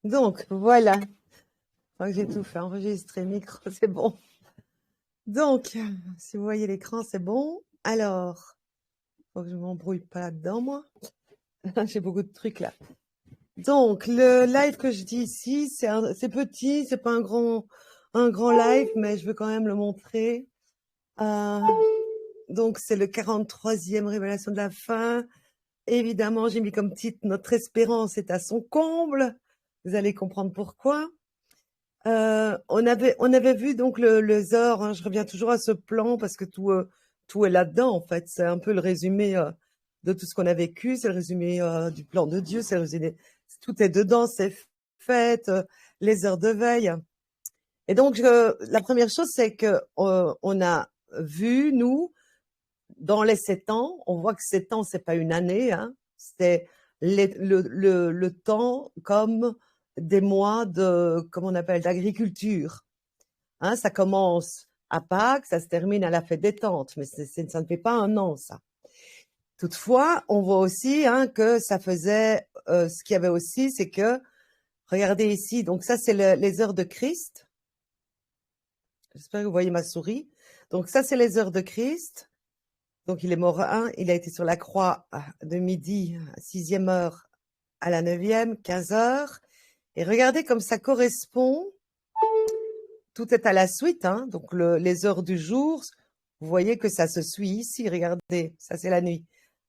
Donc, voilà. Je crois que j'ai tout fait. Enregistrer, micro, c'est bon. Donc, si vous voyez l'écran, c'est bon. Alors, faut que je m'embrouille pas là-dedans, moi. J'ai beaucoup de trucs là. Donc, le live que je dis ici, c'est petit, c'est pas un grand live, mais je veux quand même le montrer. Donc, c'est le 43e révélation de la fin. Évidemment, j'ai mis comme titre Notre espérance est à son comble. Vous allez comprendre pourquoi. On avait vu donc le Zor, hein, je reviens toujours à ce plan parce que tout est là-dedans, en fait. C'est un peu le résumé de tout ce qu'on a vécu, c'est le résumé du plan de Dieu, c'est le résumé, tout est dedans, c'est fait, les heures de veille. Et donc, la première chose, c'est que on a vu, nous, dans les 7 ans, on voit que 7 ans, c'est pas une année, hein, c'est le temps comme des mois de, comment on appelle, d'agriculture. Hein, ça commence à Pâques, ça se termine à la fête des tentes, mais ça ne fait pas un an, ça. Toutefois, on voit aussi hein, que ça faisait, ce qu'il y avait aussi, c'est que, regardez ici, donc ça c'est les heures de Christ. J'espère que vous voyez ma souris. Donc ça c'est les heures de Christ. Donc il est mort il a été sur la croix de midi à 6e heure à la 9e, 15 heures. Et regardez comme ça correspond. Tout est à la suite, hein. Donc les heures du jour, vous voyez que ça se suit ici, regardez, ça c'est la nuit.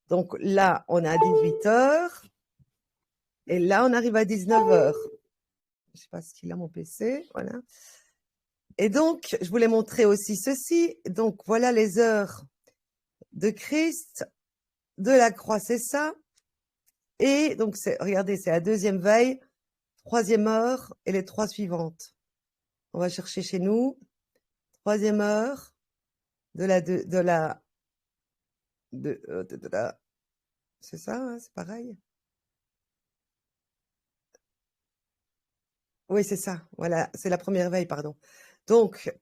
Donc là, on a 18 heures, et là, on arrive à 19 heures. Je sais pas ce qu'il a mon PC, voilà. Et donc, je voulais montrer aussi ceci. Donc voilà les heures de Christ, de la croix, c'est ça. Et donc, regardez, c'est la 2e veille, 3e heure et les 3 suivantes. On va chercher chez nous, 3e heure de la c'est ça, hein, c'est pareil. Oui, c'est ça. Voilà, c'est la première veille, pardon. Donc,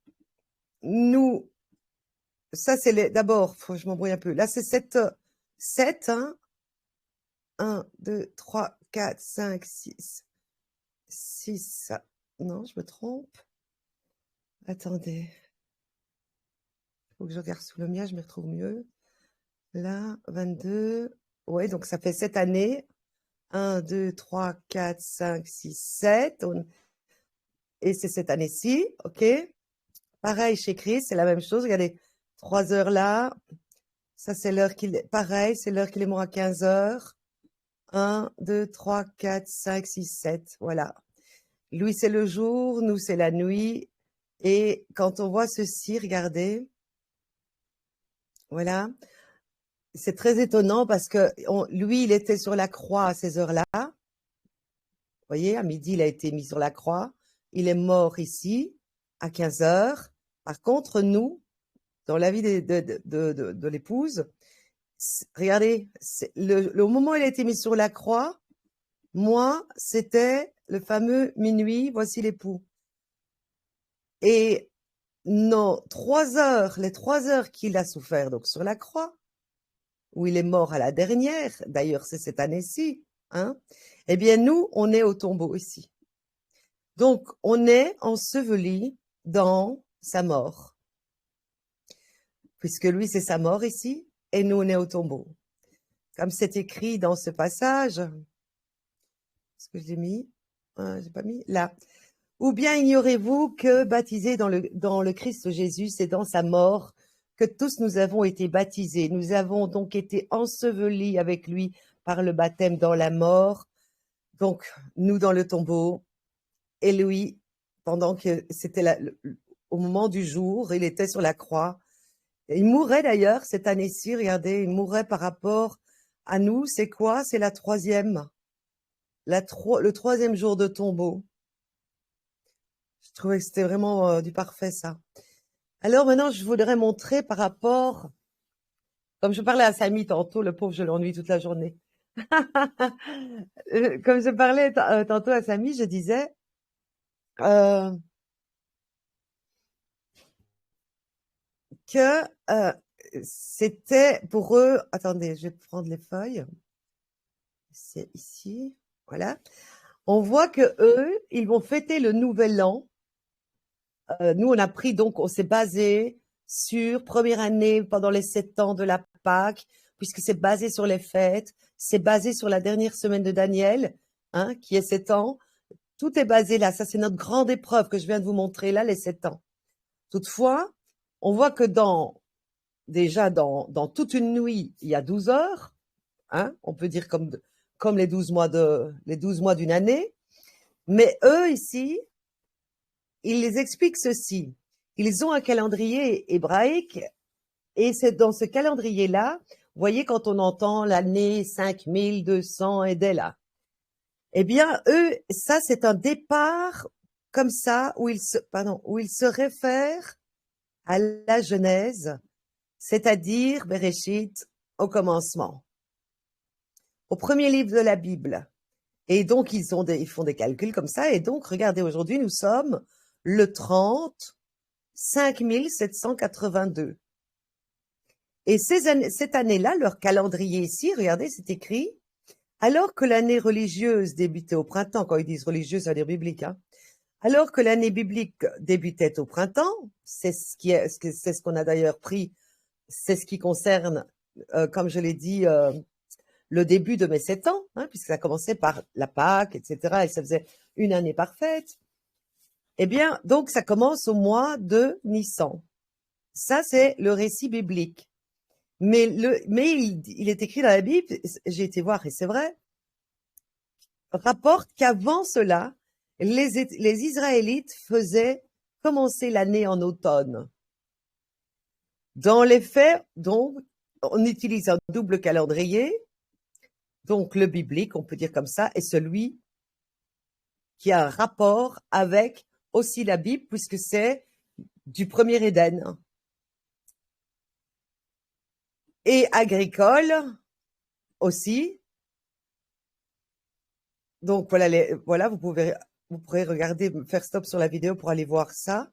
nous, ça, c'est d'abord, faut que je m'embrouille un peu. Là, c'est 7, hein. 1, 2, 3, 4, 5, 6. 6. Non, je me trompe. Attendez. Faut que je regarde sous le mien, je me retrouve mieux. Là, 22. Ouais, donc ça fait 7 années. 1, 2, 3, 4, 5, 6, 7. Et c'est cette année-ci, ok? Pareil chez Chris, c'est la même chose. Regardez, 3 heures là. Ça, c'est l'heure pareil, c'est l'heure qu'il est mort à 15 heures. 1, 2, 3, 4, 5, 6, 7. Voilà. Lui, c'est le jour, nous, c'est la nuit. Et quand on voit ceci, regardez. Voilà. C'est très étonnant parce que lui, il était sur la croix à ces heures-là. Vous voyez, à midi, il a été mis sur la croix. Il est mort ici à 15 heures. Par contre, nous, dans la vie de l'épouse, regardez, le moment où il a été mis sur la croix, moi, c'était le fameux minuit, voici l'époux. Et non, 3 heures, les 3 heures qu'il a souffert donc sur la croix, où il est mort à la dernière, d'ailleurs c'est cette année-ci, hein, eh bien nous, on est au tombeau ici. Donc, on est enseveli dans sa mort. Puisque lui, c'est sa mort ici, et nous, on est au tombeau. Comme c'est écrit dans ce passage, est-ce que je l'ai mis? J'ai pas mis? Là. Ou bien ignorez-vous que baptisés dans le Christ Jésus, c'est dans sa mort que tous nous avons été baptisés. Nous avons donc été ensevelis avec lui par le baptême dans la mort. Donc, nous dans le tombeau, et lui, pendant que c'était au moment du jour, il était sur la croix. Il mourait d'ailleurs cette année-ci, regardez, il mourait par rapport à nous. C'est quoi? C'est le 3e jour de tombeau. Je trouvais que c'était vraiment du parfait, ça. Alors maintenant, je voudrais montrer par rapport, comme je parlais à Samy tantôt, le pauvre, je l'ennuie toute la journée. Comme je parlais tantôt à Samy, je disais, que c'était pour eux, attendez, je vais prendre les feuilles, c'est ici, voilà. on voit que eux, ils vont fêter le Nouvel An. Nous, on a pris donc, on s'est basé sur première année pendant les 7 ans de la Pâque, puisque c'est basé sur les fêtes, c'est basé sur la dernière semaine de Daniel, hein, qui est 7 ans. Tout est basé là. Ça, c'est notre grande épreuve que je viens de vous montrer là, les 7 ans. Toutefois, on voit que déjà dans toute une nuit, il y a 12 heures, hein, on peut dire comme les 12 mois d'une année. Mais eux, ici, ils les expliquent ceci. Ils ont un calendrier hébraïque et c'est dans ce calendrier-là, vous voyez, quand on entend l'année 5200 et dès là, eh bien, eux, ça, c'est un départ comme ça où ils se réfèrent à la Genèse, c'est-à-dire Bereshit, au commencement, au premier livre de la Bible. Et donc, ils font des calculs comme ça. Et donc, regardez, aujourd'hui, nous sommes le 30 5782. Et cette année-là, leur calendrier ici, regardez, c'est écrit, alors que l'année religieuse débutait au printemps, quand ils disent religieuse, ça veut dire biblique, hein, alors que l'année biblique débutait au printemps, c'est ce qu'on a d'ailleurs pris, c'est ce qui concerne, comme je l'ai dit, le début de mes 7 ans, hein, puisque ça commençait par la Pâque, etc., et ça faisait une année parfaite. Eh bien, donc, ça commence au mois de Nissan. Ça, c'est le récit biblique. Mais il est écrit dans la Bible, j'ai été voir, et c'est vrai, rapporte qu'avant cela, les Israélites faisaient commencer l'année en automne. Dans les faits, donc, on utilise un double calendrier, donc le biblique, on peut dire comme ça, et celui qui a un rapport avec aussi la Bible, puisque c'est du premier Éden. Et agricole aussi. Donc voilà, vous pourrez regarder, faire stop sur la vidéo pour aller voir ça.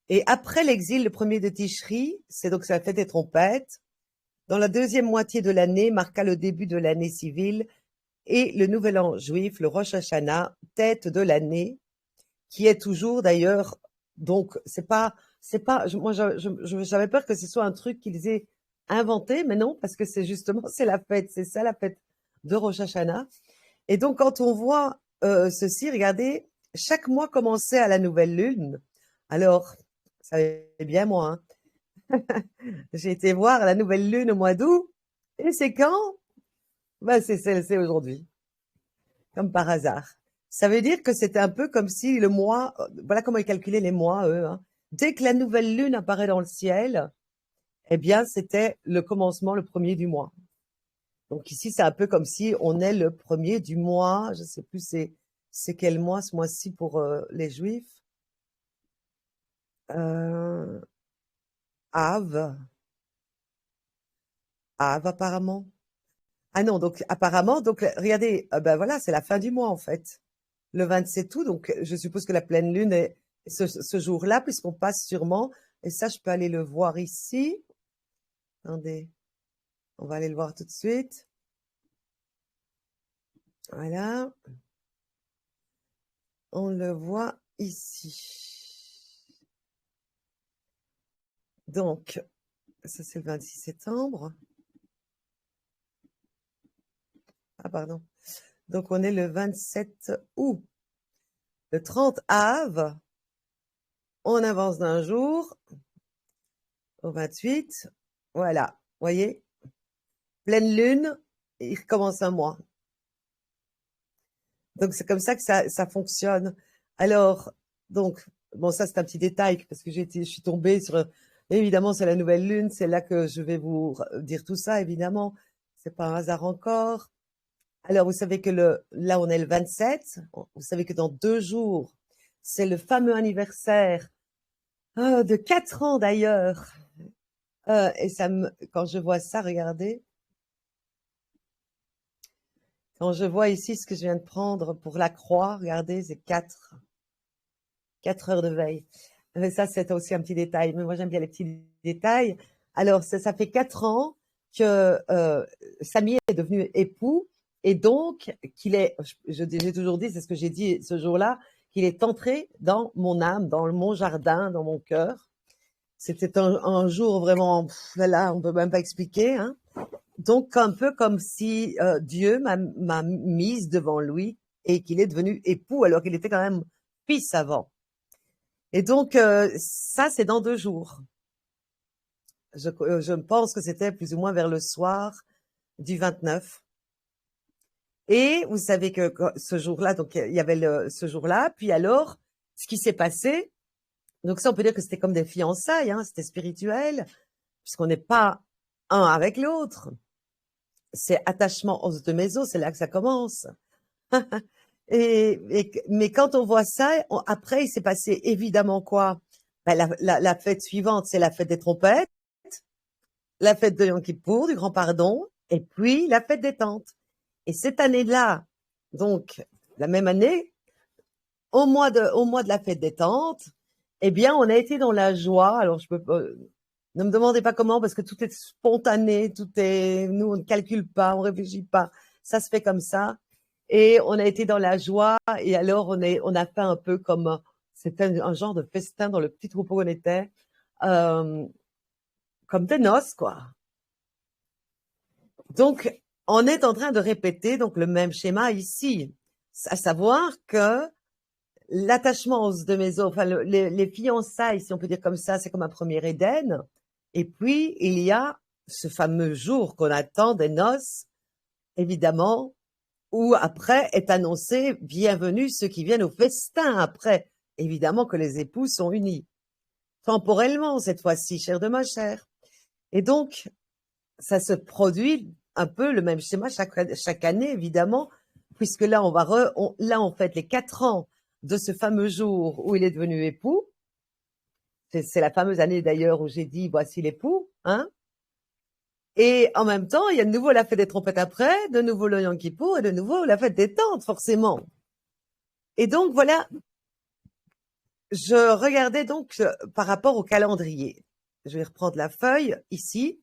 Et après l'exil, le premier de Tishri, c'est donc la fête des trompettes. Dans la deuxième moitié de l'année, marqua le début de l'année civile et le nouvel an juif, le Rosh Hashanah, tête de l'année, qui est toujours d'ailleurs, donc moi j'avais peur que ce soit un truc qu'ils aient inventé, mais non, parce que c'est justement, c'est ça la fête de Rosh Hashanah. Et donc quand on voit ceci, regardez, chaque mois commençait à la nouvelle lune. Alors, ça savez bien moi, hein. J'ai été voir la nouvelle lune au mois d'août, et c'est quand? Ben, c'est aujourd'hui, comme par hasard. Ça veut dire que c'était un peu comme si le mois, voilà comment ils calculaient les mois, eux, hein. Dès que la nouvelle lune apparaît dans le ciel, eh bien, c'était le commencement, le premier du mois. Donc ici, c'est un peu comme si on est le premier du mois. Je sais plus c'est quel mois ce mois-ci pour les Juifs. Av, apparemment. Ah non, donc apparemment, donc regardez, ben voilà, c'est la fin du mois en fait. Le 27 août, donc je suppose que la pleine lune est ce jour-là, puisqu'on passe sûrement, et ça, je peux aller le voir ici. Attendez, on va aller le voir tout de suite. Voilà. On le voit ici. Donc, ça c'est le 26 septembre. Ah, pardon. Donc, on est le 27 août. Le 30 Av, on avance d'un jour au 28. Voilà, voyez, pleine lune, il recommence un mois. Donc, c'est comme ça que ça fonctionne. Alors, donc, bon, ça, c'est un petit détail parce que je suis tombée sur, évidemment, c'est la nouvelle lune. C'est là que je vais vous dire tout ça, évidemment. C'est pas un hasard encore. Alors, vous savez que là, on est le 27. Vous savez que dans 2 jours, c'est le fameux anniversaire de 4 ans d'ailleurs. Et quand je vois ça, regardez. Quand je vois ici ce que je viens de prendre pour la croix, regardez, c'est 4 heures de veille. Mais ça, c'est aussi un petit détail. Mais moi, j'aime bien les petits détails. Alors, ça fait 4 ans que Samy est devenu époux Et donc, j'ai toujours dit, c'est ce que j'ai dit ce jour-là, qu'il est entré dans mon âme, dans mon jardin, dans mon cœur. C'était un jour vraiment, là, on peut même pas expliquer, hein. Donc, un peu comme si Dieu m'a mise devant lui et qu'il est devenu époux alors qu'il était quand même fils avant. Et donc, ça, c'est dans 2 jours. Je pense que c'était plus ou moins vers le soir du 29. Et vous savez que ce jour-là, donc il y avait ce jour-là, puis alors, ce qui s'est passé, donc ça, on peut dire que c'était comme des fiançailles, hein, c'était spirituel, puisqu'on n'est pas un avec l'autre. C'est attachement os de méso, c'est là que ça commence. Mais quand on voit ça, après, il s'est passé évidemment quoi? Ben, la fête suivante, c'est la fête des trompettes, la fête de Yom Kippour, du grand pardon, et puis la fête des tentes. Et cette année-là, donc la même année, au mois de la fête des tentes, eh bien, on a été dans la joie. Alors, ne me demandez pas comment, parce que tout est spontané, nous, on ne calcule pas, on réfléchit pas. Ça se fait comme ça. Et on a été dans la joie. Et alors, on a fait un peu comme, c'était un genre de festin dans le petit troupeau qu'on était, comme des noces, quoi. Donc, on est en train de répéter donc le même schéma ici, à savoir que l'attachement aux deux maisons, enfin les fiançailles, si on peut dire comme ça, c'est comme un premier Éden. Et puis, il y a ce fameux jour qu'on attend des noces, évidemment, où après est annoncé bienvenue ceux qui viennent au festin après. Évidemment que les époux sont unis. Temporellement, cette fois-ci, chair de ma chair. Et donc, ça se produit un peu le même schéma chaque année, évidemment, puisque là, on fête les 4 ans de ce fameux jour où il est devenu époux. C'est la fameuse année d'ailleurs où j'ai dit voici l'époux, hein. Et en même temps, il y a de nouveau la fête des trompettes après, de nouveau le Yom Kippour et de nouveau la fête des tentes, forcément. Et donc voilà, je regardais donc par rapport au calendrier. Je vais reprendre la feuille ici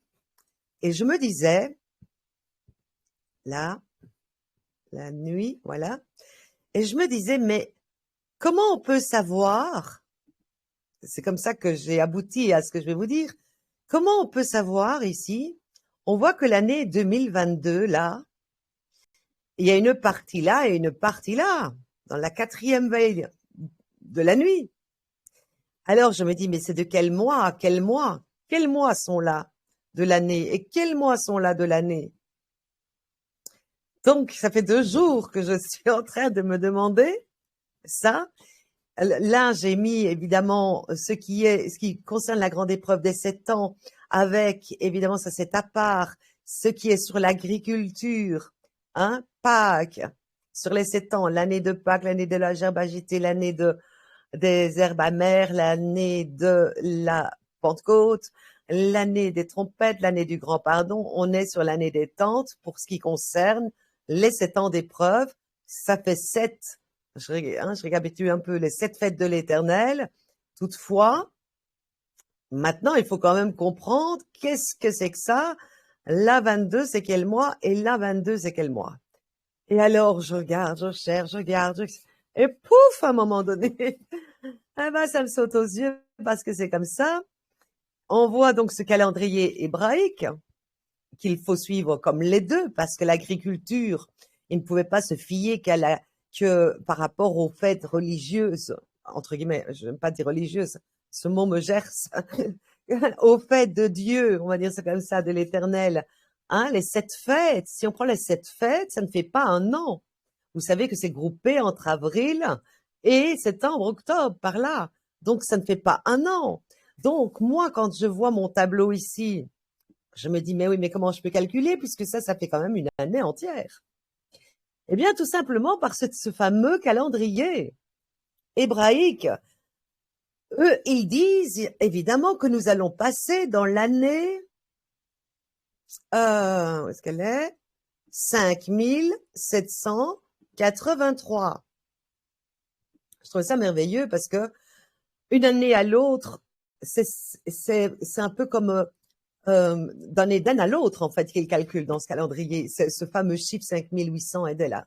et je me disais, là, la nuit, voilà. Et je me disais, mais comment on peut savoir, c'est comme ça que j'ai abouti à ce que je vais vous dire, comment on peut savoir ici, on voit que l'année 2022, là, il y a une partie là et une partie là, dans la 4e veille de la nuit. Alors je me dis, mais c'est de quel mois? Quels mois sont là de l'année? Et quels mois sont là de l'année? Donc, ça fait 2 jours que je suis en train de me demander ça. Là, j'ai mis évidemment ce qui concerne la grande épreuve des 7 ans, avec évidemment ça c'est à part, ce qui est sur l'agriculture, hein, Pâques, sur les 7 ans, l'année de Pâques, l'année de la gerbe agitée, l'année des herbes amères, l'année de la Pentecôte, l'année des trompettes, l'année du grand pardon. On est sur l'année des tentes pour ce qui concerne les 7 ans d'épreuve. Ça fait 7, je récapitule un peu les 7 fêtes de l'Éternel. Toutefois, maintenant, il faut quand même comprendre qu'est-ce que c'est que ça. La 22, c'est quel mois? Et la 22, c'est quel mois? Et alors, je regarde, je cherche, et pouf, à un moment donné, eh ben, ça me saute aux yeux parce que c'est comme ça. On voit donc ce calendrier hébraïque qu'il faut suivre comme les deux parce que l'agriculture, il ne pouvait pas se fier que par rapport aux fêtes religieuses, entre guillemets, je n'aime pas dire religieuses, ce mot me gerce, aux fêtes de Dieu, on va dire ça comme ça, de l'Éternel. Hein, les 7 fêtes, si on prend les 7 fêtes, ça ne fait pas un an. Vous savez que c'est groupé entre avril et septembre, octobre, par là. Donc, ça ne fait pas un an. Donc, moi, quand je vois mon tableau ici, je me dis, mais oui, mais comment je peux calculer puisque ça fait quand même une année entière. Eh bien, tout simplement par ce fameux calendrier hébraïque. Eux, ils disent évidemment que nous allons passer dans l'année, où est-ce qu'elle est? 5783. Je trouve ça merveilleux parce que une année à l'autre, c'est un peu comme d'un à l'autre, en fait, qu'il calcule dans ce calendrier. Ce fameux chiffre 5800 est de là.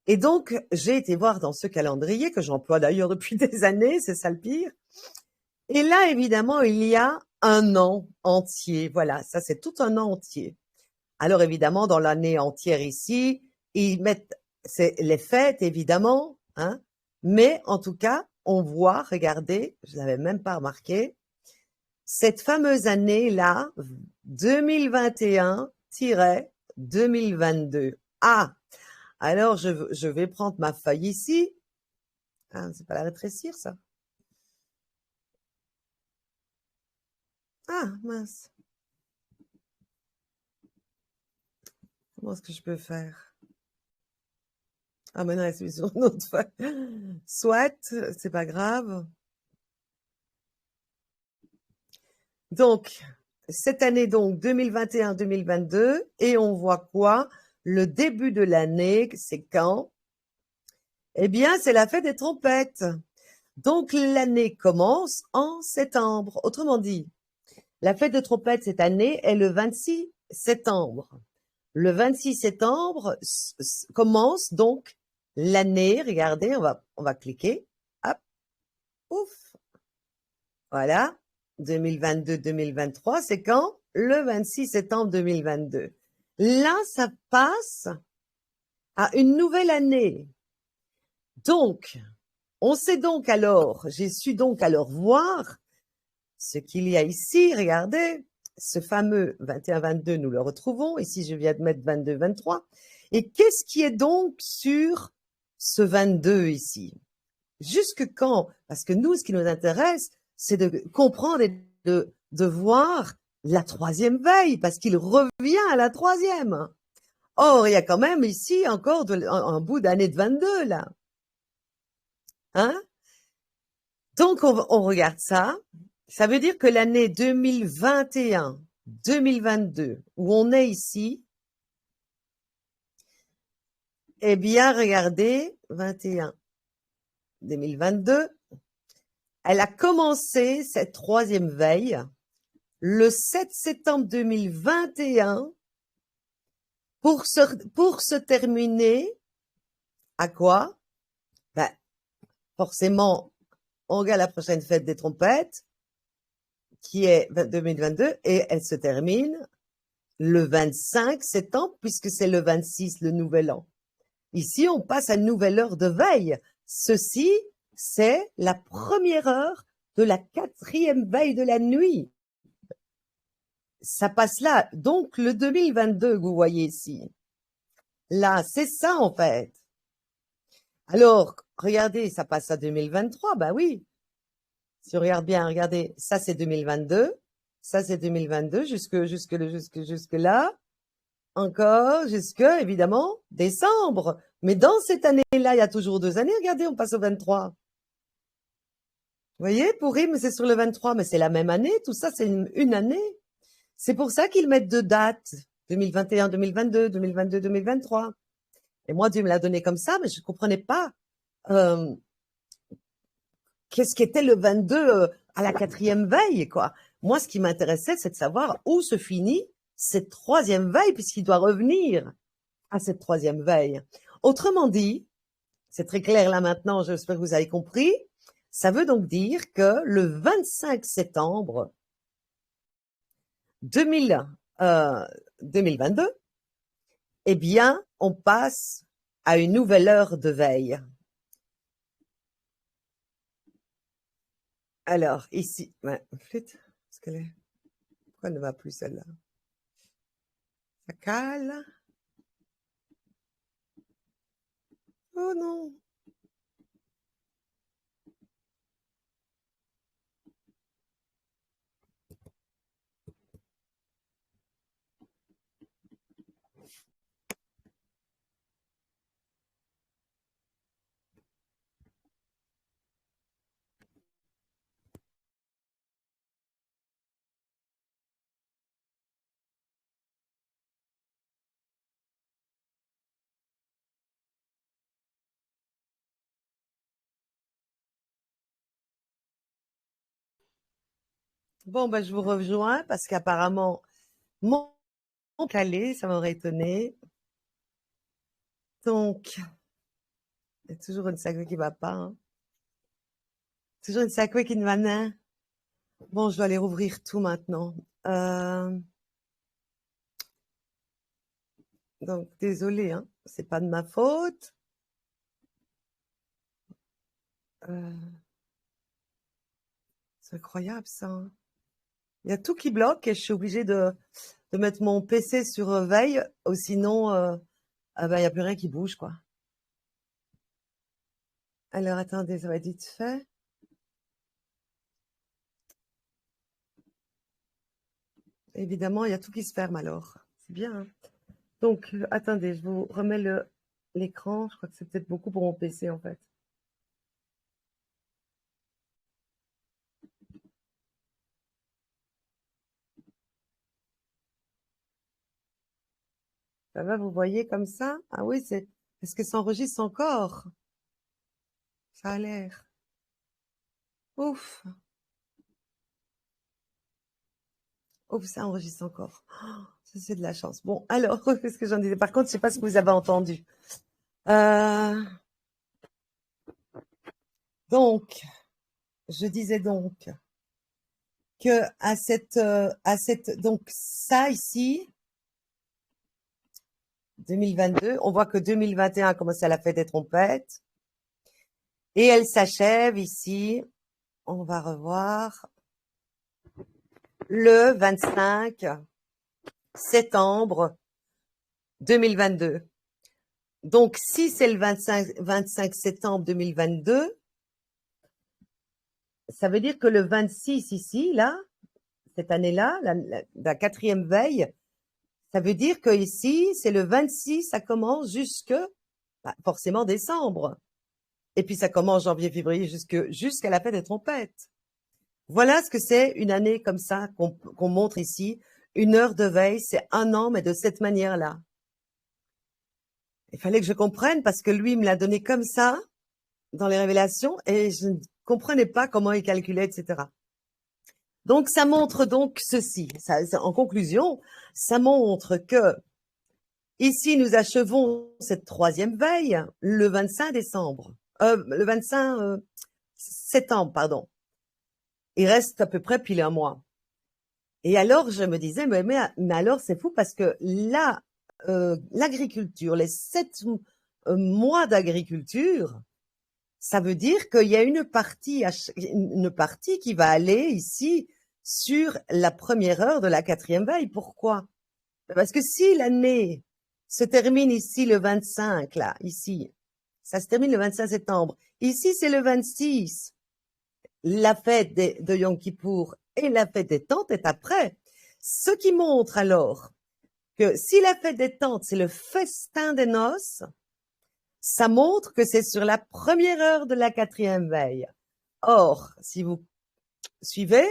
Et donc, j'ai été voir dans ce calendrier, que j'emploie d'ailleurs depuis des années, c'est ça le pire. Et là, évidemment, il y a un an entier. Voilà, ça c'est tout un an entier. Alors évidemment, dans l'année entière ici, ils mettent les fêtes, évidemment, hein. Mais en tout cas, on voit, regardez, je l'avais même pas remarqué, cette fameuse année-là, 2021-2022. Ah, alors je vais prendre ma feuille ici. Ah, c'est pas la rétrécir, ça. Ah, mince. Comment est-ce que je peux faire? Ah, maintenant, elle est sur une autre feuille. Soit, c'est pas grave. Donc, cette année, donc, 2021-2022, et on voit quoi? Le début de l'année, c'est quand? Eh bien, c'est la fête des trompettes. Donc, l'année commence en septembre. Autrement dit, la fête des trompettes cette année est le 26 septembre. Le 26 septembre commence donc l'année. Regardez, on va cliquer. Hop, ouf. Voilà. 2022-2023, c'est quand? Le 26 septembre 2022. Là, ça passe à une nouvelle année. Donc, on sait donc alors, j'ai su donc alors voir ce qu'il y a ici. Regardez, ce fameux 21-22, nous le retrouvons. Ici, je viens de mettre 22-23. Et qu'est-ce qui est donc sur ce 22 ici? Jusque quand? Parce que nous, ce qui nous intéresse, c'est de comprendre et de voir la troisième veille, parce qu'il revient à la troisième. Or, il y a quand même ici encore un bout d'année de 22, là. Hein? Donc, on regarde ça. Ça veut dire que l'année 2021, 2022, où on est ici, eh bien, regardez, 21, 2022, elle a commencé cette troisième veille le 7 septembre 2021 pour se terminer à quoi? Ben, forcément, on regarde la prochaine fête des trompettes, qui est 2022, et elle se termine le 25 septembre, puisque c'est le 26, le nouvel an. Ici, on passe à une nouvelle heure de veille. Ceci, c'est la première heure de la quatrième veille de la nuit. Ça passe là. Donc, le 2022 que vous voyez ici. Là, c'est ça, en fait. Alors, regardez, ça passe à 2023. Ben oui. Si on regarde bien, regardez, ça c'est 2022. Ça c'est 2022 jusque là. Encore jusque, évidemment, décembre. Mais dans cette année-là, il y a toujours 2 années. Regardez, on passe au 23. Vous voyez, Pourim, c'est sur le 23, mais c'est la même année. Tout ça, c'est une année. C'est pour ça qu'ils mettent 2 dates. 2021, 2022, 2022, 2023. Et moi, Dieu me l'a donné comme ça, mais je ne comprenais pas qu'est-ce qu'était le 22 à la quatrième veille, quoi. Moi, ce qui m'intéressait, c'est de savoir où se finit cette troisième veille, puisqu'il doit revenir à cette troisième veille. Autrement dit, c'est très clair là maintenant, j'espère que vous avez compris, ça veut donc dire que le 25 septembre 2022, eh bien, on passe à une nouvelle heure de veille. Alors, ici, flûte, pourquoi elle ne va plus celle-là? Ça cale. Oh non. Bon, ben, je vous rejoins parce qu'apparemment, mon calé, ça m'aurait étonné. Donc, il y a toujours une sacrée qui va pas, hein. Toujours une sacrée qui ne va pas. Bon, je dois aller rouvrir tout maintenant. Euh, donc, désolé, hein, c'est pas de ma faute. Euh, c'est incroyable, ça, hein. Il y a tout qui bloque et je suis obligée de mettre mon PC sur veille, ou sinon, ah ben, il n'y a plus rien qui bouge, quoi. Alors, attendez, ça va être vite fait. Évidemment, il y a tout qui se ferme alors. C'est bien, hein. Donc, attendez, je vous remets l'écran. Je crois que c'est peut-être beaucoup pour mon PC, en fait. Ça va, vous voyez comme ça? Ah oui, c'est... Est-ce que ça enregistre encore? Ça a l'air. Ouf, ouf, ça enregistre encore. Oh, ça, c'est de la chance. Bon, alors, qu'est-ce que j'en disais? Par contre, je sais pas ce que vous avez entendu. Euh, donc, je disais donc que donc ça ici, 2022, on voit que 2021 a commencé à la fête des trompettes et elle s'achève ici. On va revoir le 25 septembre 2022. Donc, si c'est le 25 septembre 2022, ça veut dire que le 26 ici, là, cette année-là, la quatrième veille, ça veut dire que ici, c'est le 26, ça commence forcément décembre. Et puis ça commence janvier, février, jusqu'à la fête des trompettes. Voilà ce que c'est une année comme ça qu'on montre ici. Une heure de veille, c'est un an, mais de cette manière-là. Il fallait que je comprenne parce que lui me l'a donné comme ça dans les révélations et je ne comprenais pas comment il calculait, etc. Donc ça montre donc ceci. En conclusion, ça montre que ici nous achevons cette troisième veille le 25 décembre, le 25 septembre, pardon. Il reste à peu près pile un mois. Et alors je me disais mais alors c'est fou parce que là l'agriculture, les 7 mois d'agriculture, ça veut dire qu'il y a une partie qui va aller ici sur la première heure de la quatrième veille. Pourquoi? Parce que si l'année se termine ici le 25, là, ici, ça se termine le 25 septembre. Ici, c'est le 26. La fête de Yom Kippour et la fête des tentes est après. Ce qui montre alors que si la fête des tentes, c'est le festin des noces, ça montre que c'est sur la première heure de la quatrième veille. Or, si vous suivez,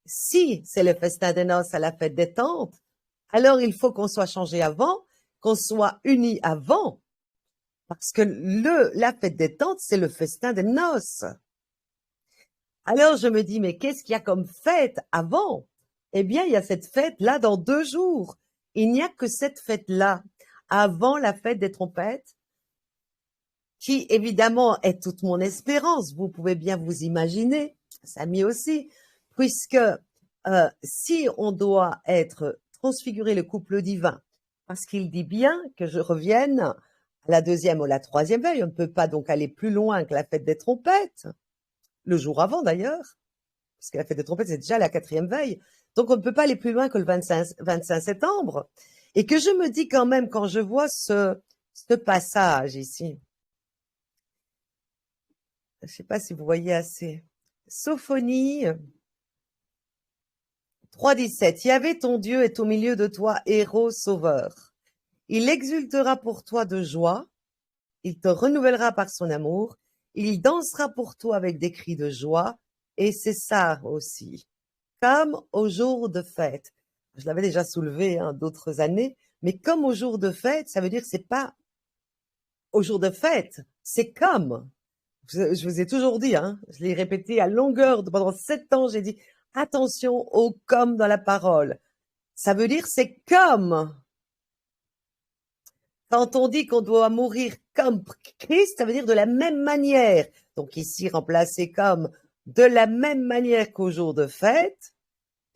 si c'est le festin des noces à la fête des tentes, alors il faut qu'on soit changé avant, qu'on soit unis avant, parce que la fête des tentes, c'est le festin des noces. Alors je me dis, mais qu'est-ce qu'il y a comme fête avant? Eh bien, il y a cette fête-là dans 2 jours. Il n'y a que cette fête-là avant la fête des trompettes, qui évidemment est toute mon espérance. Vous pouvez bien vous imaginer, Samy aussi, puisque si on doit être transfiguré le couple divin, parce qu'il dit bien que je revienne à la deuxième ou la troisième veille, on ne peut pas donc aller plus loin que la fête des trompettes, le jour avant d'ailleurs, parce que la fête des trompettes c'est déjà la quatrième veille, donc on ne peut pas aller plus loin que le 25 septembre, et que je me dis quand même quand je vois ce passage ici, je ne sais pas si vous voyez assez. Sophonie 3,17. Yahvé ton Dieu est au milieu de toi, héros sauveur. Il exultera pour toi de joie, il te renouvellera par son amour, il dansera pour toi avec des cris de joie, et c'est ça aussi, comme au jour de fête. Je l'avais déjà soulevé d'autres années, mais comme au jour de fête, ça veut dire que c'est pas au jour de fête, c'est comme. Je vous ai toujours dit, je l'ai répété à longueur pendant 7 ans, j'ai dit, attention au comme dans la parole. Ça veut dire c'est comme. Quand on dit qu'on doit mourir comme Christ, ça veut dire de la même manière. Donc ici, remplacer comme de la même manière qu'au jour de fête,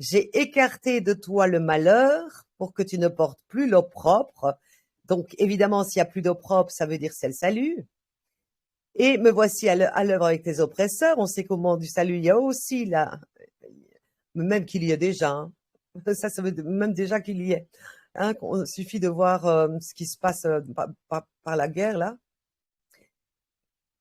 j'ai écarté de toi le malheur pour que tu ne portes plus l'opprobre. Donc évidemment, s'il n'y a plus d'opprobre, ça veut dire c'est le salut. Et me voici à l'œuvre avec tes oppresseurs. On sait qu'au moment du salut, il y a aussi là, même qu'il y est déjà. Hein. Ça veut dire même déjà qu'il y est. Hein, il suffit de voir ce qui se passe par la guerre là.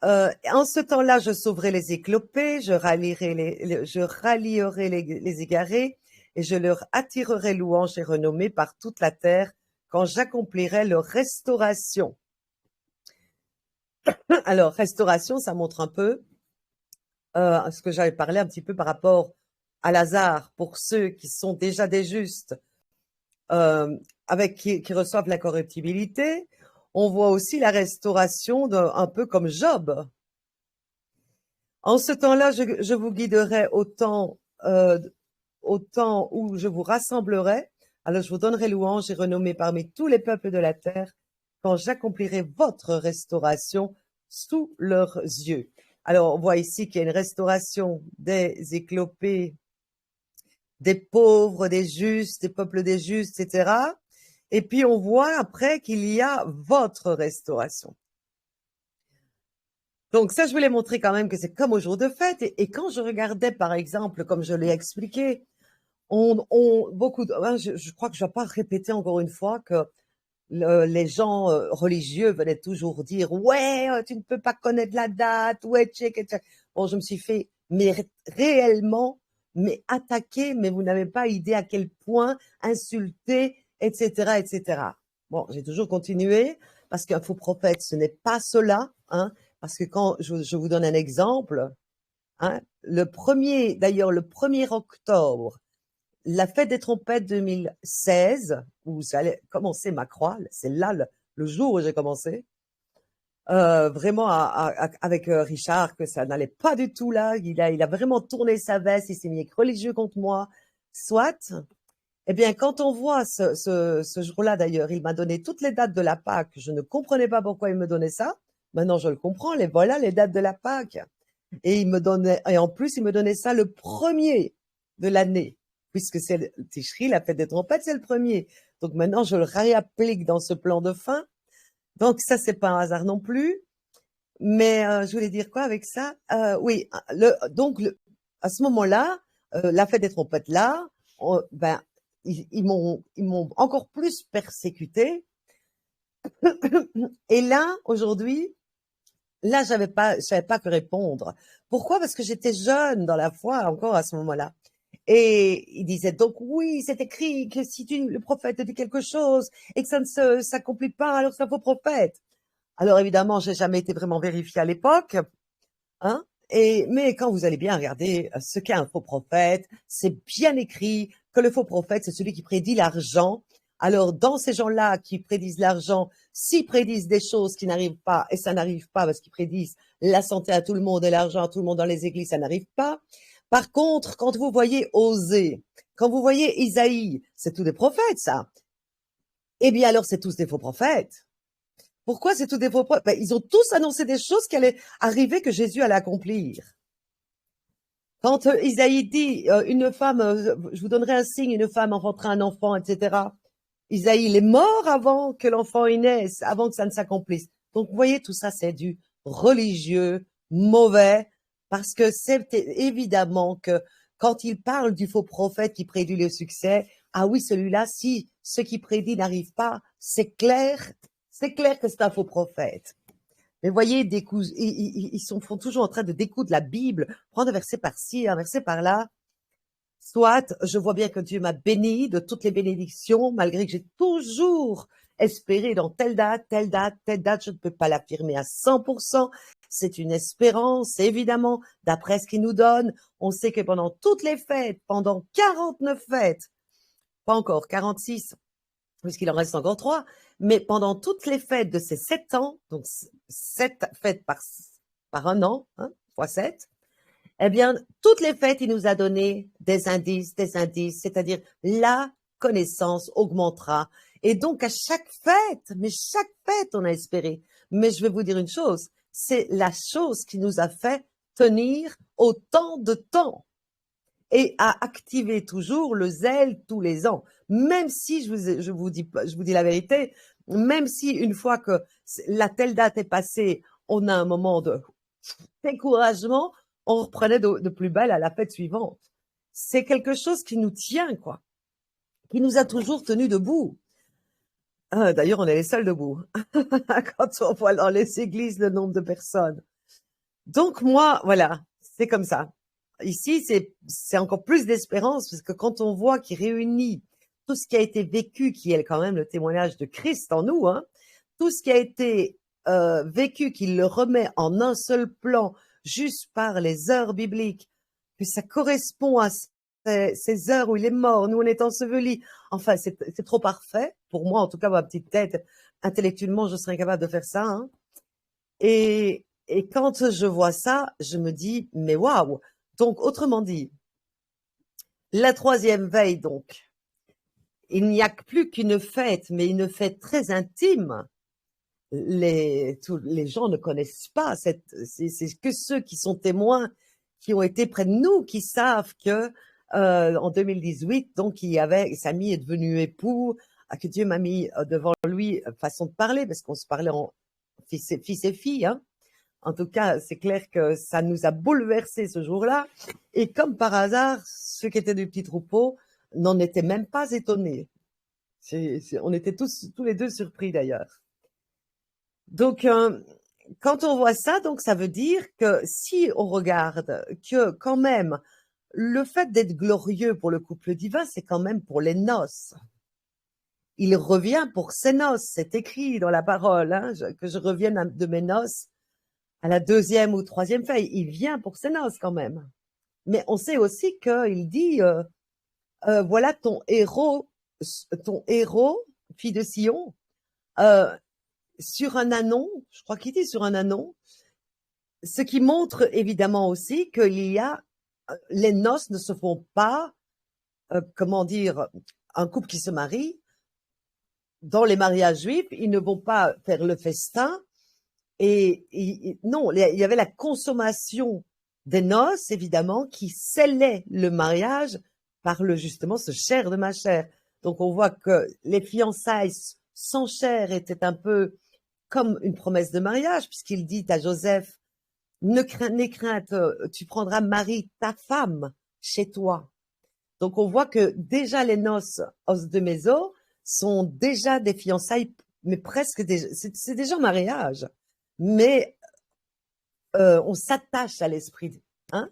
En ce temps-là, je sauverai les éclopés, je rallierai les égarés, et je leur attirerai louange et renommée par toute la terre quand j'accomplirai leur restauration. Alors, restauration, ça montre un peu ce que j'avais parlé un petit peu par rapport à Lazare, pour ceux qui sont déjà des justes, qui reçoivent la corruptibilité. On voit aussi la restauration un peu comme Job. En ce temps-là, je vous guiderai au temps où je vous rassemblerai. Alors je vous donnerai louange et renommée parmi tous les peuples de la terre quand j'accomplirai votre restauration sous leurs yeux. Alors on voit ici qu'il y a une restauration des éclopés, des pauvres, des justes, des peuples des justes, etc. Et puis on voit après qu'il y a votre restauration. Donc ça, je voulais montrer quand même que c'est comme au jour de fête. Et quand je regardais, par exemple, comme je l'ai expliqué, je crois que je ne vais pas répéter encore une fois que les gens religieux venaient toujours dire ouais, tu ne peux pas connaître la date, ouais, check. Bon, je me suis fait réellement attaquer, mais vous n'avez pas idée à quel point insulter, etc., etc. Bon, j'ai toujours continué parce qu'un faux prophète, ce n'est pas cela, hein. Parce que quand je vous donne un exemple, hein, le 1er octobre, la fête des trompettes 2016, où ça allait commencer ma croix, c'est là le jour où j'ai commencé, vraiment avec Richard, que ça n'allait pas du tout là, il a vraiment tourné sa veste, il s'est mis religieux contre moi, soit. Eh bien, quand on voit ce jour-là d'ailleurs, il m'a donné toutes les dates de la Pâque, je ne comprenais pas pourquoi il me donnait ça. Maintenant, je le comprends, voilà les dates de la Pâque. Et en plus, il me donnait ça le 1er de l'année, puisque c'est le Tishri, la fête des trompettes, c'est le 1er. Donc maintenant, je le réapplique dans ce plan de fin. Donc ça, c'est pas un hasard non plus. Mais je voulais dire quoi avec ça? Oui, à ce moment-là, la fête des trompettes là, ils m'ont encore plus persécuté. Et là, aujourd'hui, là, je savais pas que répondre. Pourquoi? Parce que j'étais jeune dans la foi encore à ce moment-là. Et il disait donc oui, c'est écrit que si le prophète dit quelque chose et que ça ne s'accomplit pas, alors c'est un faux prophète. Alors évidemment, j'ai jamais été vraiment vérifiée à l'époque, hein. Mais quand vous allez bien regarder ce qu'est un faux prophète, c'est bien écrit que le faux prophète, c'est celui qui prédit l'argent. Alors, dans ces gens-là qui prédisent l'argent, s'ils prédisent des choses qui n'arrivent pas, et ça n'arrive pas parce qu'ils prédisent la santé à tout le monde et l'argent à tout le monde dans les églises, ça n'arrive pas. Par contre, quand vous voyez Osée, quand vous voyez Isaïe, c'est tous des prophètes, ça. Eh bien, alors, c'est tous des faux prophètes. Pourquoi c'est tous des faux prophètes? Ils ont tous annoncé des choses qui allaient arriver, que Jésus allait accomplir. Quand Isaïe dit, une femme, je vous donnerai un signe, une femme enfantera un enfant, etc. Isaïe, il est mort avant que l'enfant naisse, avant que ça ne s'accomplisse. Donc, vous voyez, tout ça, c'est du religieux, mauvais, parce que c'est évidemment que quand il parle du faux prophète qui prédit le succès, ah oui, celui-là, si ce qui prédit n'arrive pas, c'est clair que c'est un faux prophète. Mais voyez, ils font toujours en train de découdre la Bible, prendre un verset par-ci, un verset par-là. Soit, je vois bien que Dieu m'a béni de toutes les bénédictions, malgré que j'ai toujours espéré dans telle date, telle date, telle date. Je ne peux pas l'affirmer à 100%. C'est une espérance, évidemment, d'après ce qu'il nous donne. On sait que pendant toutes les fêtes, pendant 49 fêtes, pas encore 46, puisqu'il en reste encore 3, mais pendant toutes les fêtes de ces 7 ans, donc 7 fêtes par un an, hein, fois 7, Eh bien, toutes les fêtes, il nous a donné des indices, c'est-à-dire la connaissance augmentera. Et donc, à chaque fête, mais chaque fête, on a espéré. Mais je vais vous dire une chose, c'est la chose qui nous a fait tenir autant de temps et à activer toujours le zèle tous les ans. Même si, je vous dis la vérité, même si une fois que la telle date est passée, on a un moment de découragement, on reprenait de plus belle à la fête suivante. C'est quelque chose qui nous tient, quoi, qui nous a toujours tenus debout. D'ailleurs, on est les seuls debout quand on voit dans les églises le nombre de personnes. Donc moi, voilà, c'est comme ça. Ici, c'est encore plus d'espérance parce que quand on voit qu'il réunit tout ce qui a été vécu, qui est quand même le témoignage de Christ en nous, hein, tout ce qui a été vécu, qu'il le remet en un seul plan, juste par les heures bibliques, que ça correspond à ces heures où il est mort, nous on est ensevelis. Enfin, c'est trop parfait. Pour moi, en tout cas, ma petite tête, intellectuellement, je serais incapable de faire ça. Hein. Et quand je vois ça, je me dis, mais waouh! Donc, autrement dit, la troisième veille, donc, il n'y a plus qu'une fête, mais une fête très intime. Tous les gens ne connaissent pas c'est que ceux qui sont témoins, qui ont été près de nous, qui savent que en 2018, donc Samy est devenu époux, que Dieu m'a mis devant lui façon de parler, parce qu'on se parlait en fils et fille, hein. En tout cas, c'est clair que ça nous a bouleversés ce jour-là. Et comme par hasard, ceux qui étaient du petit troupeau n'en étaient même pas étonnés. On était tous les deux surpris d'ailleurs. Donc, quand on voit ça, donc ça veut dire que si on regarde que quand même le fait d'être glorieux pour le couple divin, c'est quand même pour les noces. Il revient pour ses noces, c'est écrit dans la parole, hein, que je revienne de mes noces à la deuxième ou troisième feuille. Il vient pour ses noces quand même. Mais on sait aussi qu'il dit, voilà ton héros, fille de Sion, sur un anon, je crois qu'il dit sur un anon, ce qui montre évidemment aussi qu'il y a, les noces ne se font pas, comment dire, un couple qui se marie, dans les mariages juifs, ils ne vont pas faire le festin, non, il y avait la consommation des noces, évidemment, qui scellait le mariage par justement ce chair de ma chair. Donc on voit que les fiançailles sans chair étaient un peu comme une promesse de mariage, puisqu'il dit à Joseph, n'aie crainte, tu prendras Marie, ta femme, chez toi. Donc on voit que déjà les noces os de Méso sont déjà des fiançailles, mais presque c'est déjà un mariage. Mais on s'attache à l'esprit, hein.